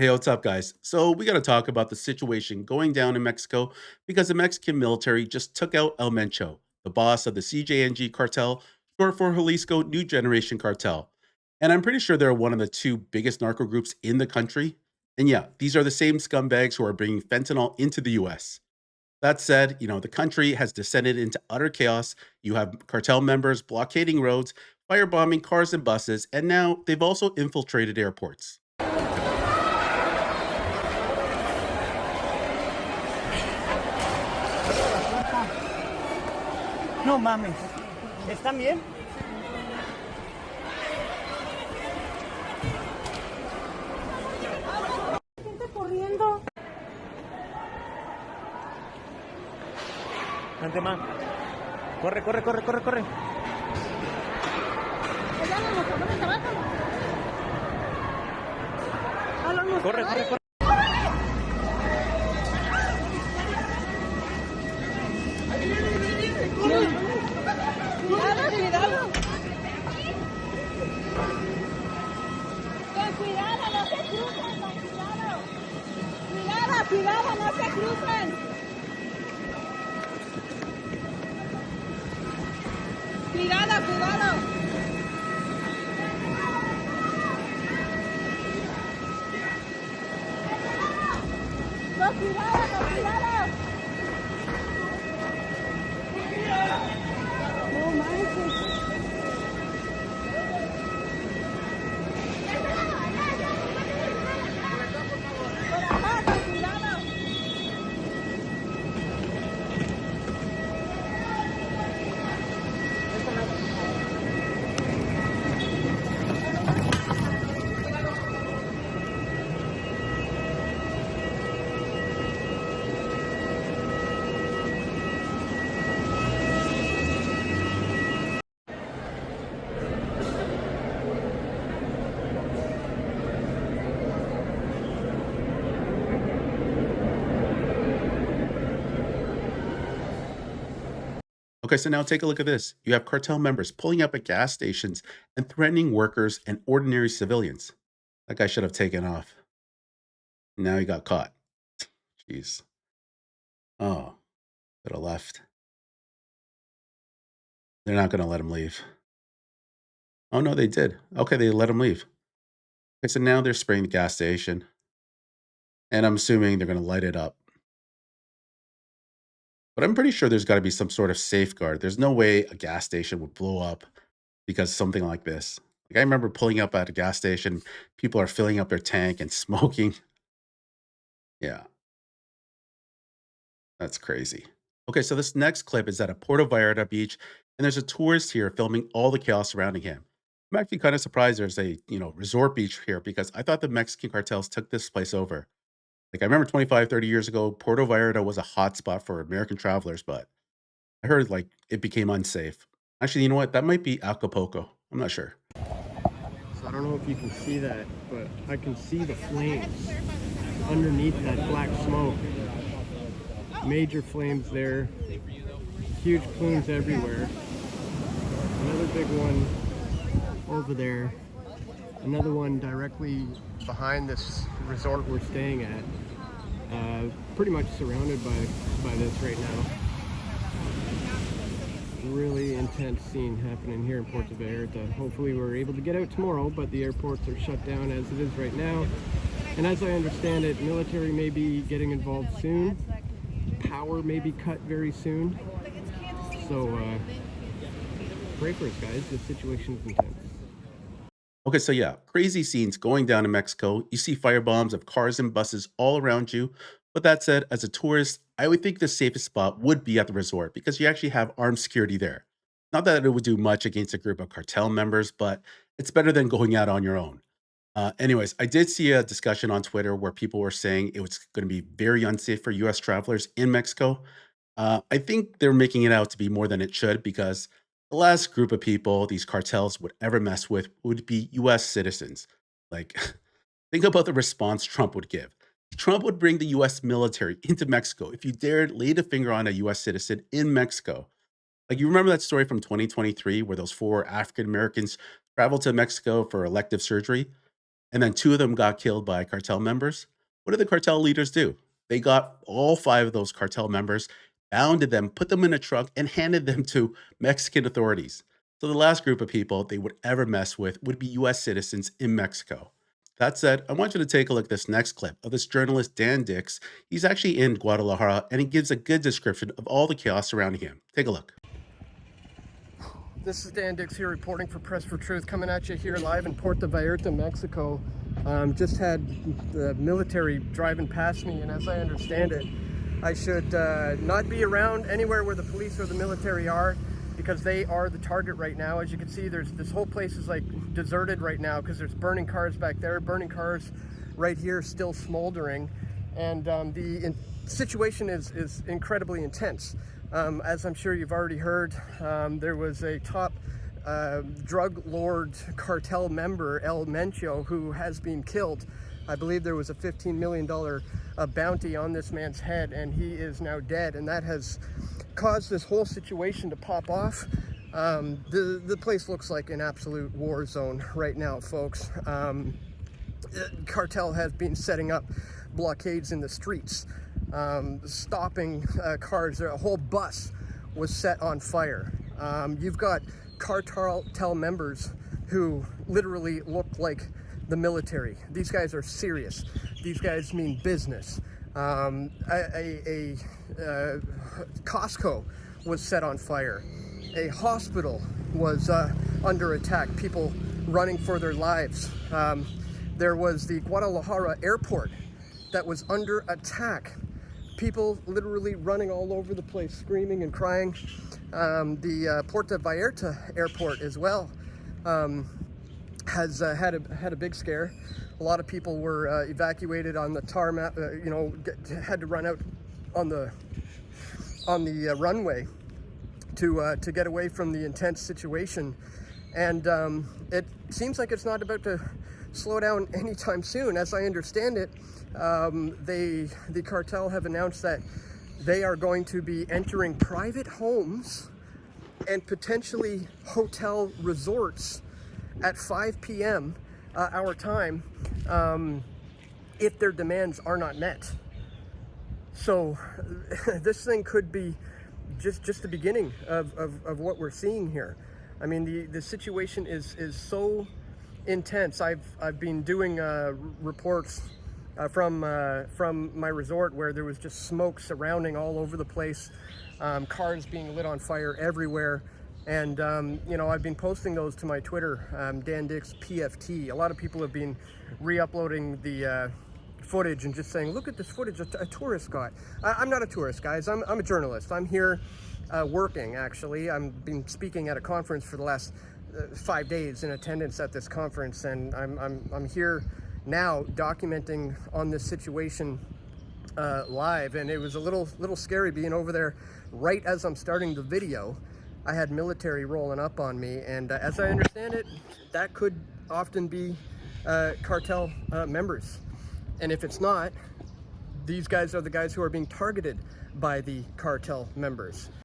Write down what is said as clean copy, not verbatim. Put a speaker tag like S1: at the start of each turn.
S1: Hey, what's up, guys? So, we got to talk about the situation going down in Mexico because the Mexican military just took out El Mencho, the boss of the CJNG cartel, short for Jalisco New Generation Cartel. And I'm pretty sure they're one of the two biggest narco groups in the country. And yeah, these are the same scumbags who are bringing fentanyl into the US. That said, the country has descended into utter chaos. You have cartel members blockading roads, firebombing cars and buses, and now they've also infiltrated airports.
S2: No mames. ¿Están bien? Gente corriendo. Vente, ma. Corre, corre, corre, corre, corre. Corre, corre, corre.
S3: Cuidado, cuidado. Con cuidado, no se crucen, con cuidado. Cuidado, cuidado, no se crucen. Cuidado, cuidado. Con cuidado, con cuidado. No manches. Por acá, con cuidado.
S1: Okay, so now take a look at this. You have cartel members pulling up at gas stations and threatening workers and ordinary civilians. That guy should have taken off. Now he got caught. Jeez. Oh, could have left. They're not going to let him leave. Oh, no, they did. Okay, they let him leave. Okay, so now they're spraying the gas station, and I'm assuming they're going to light it up. But I'm pretty sure there's got to be some sort of safeguard. There's no way a gas station would blow up because something like this. Like I remember pulling up at a gas station, people are filling up their tank and smoking. Yeah, that's crazy. Okay, so this next clip is at a Puerto Vallarta beach, and there's a tourist here filming all the chaos surrounding him. I'm actually kind of surprised there's a resort beach here because I thought the Mexican cartels took this place over. Like I remember 25, 30 years ago, Puerto Vallarta was a hot spot for American travelers, but I heard like it became unsafe. Actually, you know what? That might be Acapulco. I'm not sure.
S4: So I don't know if you can see that, but I can see the flames underneath that black smoke. Major flames there, huge plumes everywhere. Another big one over there. Another one directly behind this resort we're staying at. Pretty much surrounded by this right now. Really intense scene happening here in Puerto Vallarta. Hopefully we're able to get out tomorrow, but the airports are shut down as it is right now. And as I understand it, military may be getting involved soon. Power may be cut very soon. So pray for us, guys. The situation is intense.
S1: Okay, so yeah, crazy scenes going down in Mexico. You see firebombs of cars and buses all around you. But that said, as a tourist, I would think the safest spot would be at the resort because you actually have armed security there. Not that it would do much against a group of cartel members, but it's better than going out on your own. Anyways, I did see a discussion on Twitter where people were saying it was going to be very unsafe for US travelers in Mexico. I think they're making it out to be more than it should because the last group of people these cartels would ever mess with would be US citizens. Like, think about the response Trump would give. Trump would bring the US military into Mexico if you dared lay the finger on a US citizen in Mexico. Like, you remember that story from 2023 where those four African Americans traveled to Mexico for elective surgery? and then 2 of them got killed by cartel members, what did the cartel leaders do? They got all 5 of those cartel members, bounded them, put them in a truck, and handed them to Mexican authorities. So the last group of people they would ever mess with would be US citizens in Mexico. That said, I want you to take a look at this next clip of this journalist Dan Dix. He's actually in Guadalajara and he gives a good description of all the chaos surrounding him. Take a look.
S4: This is Dan Dix here reporting for Press for Truth, coming at you here live in Puerto Vallarta, Mexico. Just had the military driving past me, and as I understand it, I should not be around anywhere where the police or the military are, because they are the target right now. As you can see, this whole place is like deserted right now because there's burning cars back there, burning cars right here still smoldering, and the situation is incredibly intense. As I'm sure you've already heard, there was a top drug lord cartel member, El Mencho, who has been killed. I believe there was a $15 million bounty on this man's head, and he is now dead, and that has caused this whole situation to pop off. The place looks like an absolute war zone right now, folks. Cartel has been setting up blockades in the streets, stopping cars. A whole bus was set on fire. You've got cartel members who literally look like the military. These guys are serious. These guys mean business. Costco was set on fire. A hospital was under attack. People running for their lives. There was the Guadalajara airport that was under attack. People literally running all over the place, screaming and crying. The Puerto Vallarta airport as well has had a big scare. A lot of people were evacuated on the tarmac. Had to run out on the runway to get away from the intense situation. And it seems like it's not about to slow down anytime soon. As I understand it, the cartel have announced that they are going to be entering private homes and potentially hotel resorts at 5 p.m. Our time if their demands are not met. So this thing could be just the beginning of what we're seeing here. I mean, the situation is so intense. I've been doing reports from my resort where there was just smoke surrounding all over the place, cars being lit on fire everywhere, and I've been posting those to my Twitter, Dan Dix PFT. A lot of people have been re-uploading the footage and just saying, look at this footage a tourist got. I'm not a tourist, guys. I'm a journalist. I'm here working, actually. I've been speaking at a conference for the last 5 days, in attendance at this conference, and I'm here now documenting on this situation live. And it was a little scary being over there right as I'm starting the video. I had military rolling up on me, and as I understand it, that could often be cartel members. And if it's not, these guys are the guys who are being targeted by the cartel members.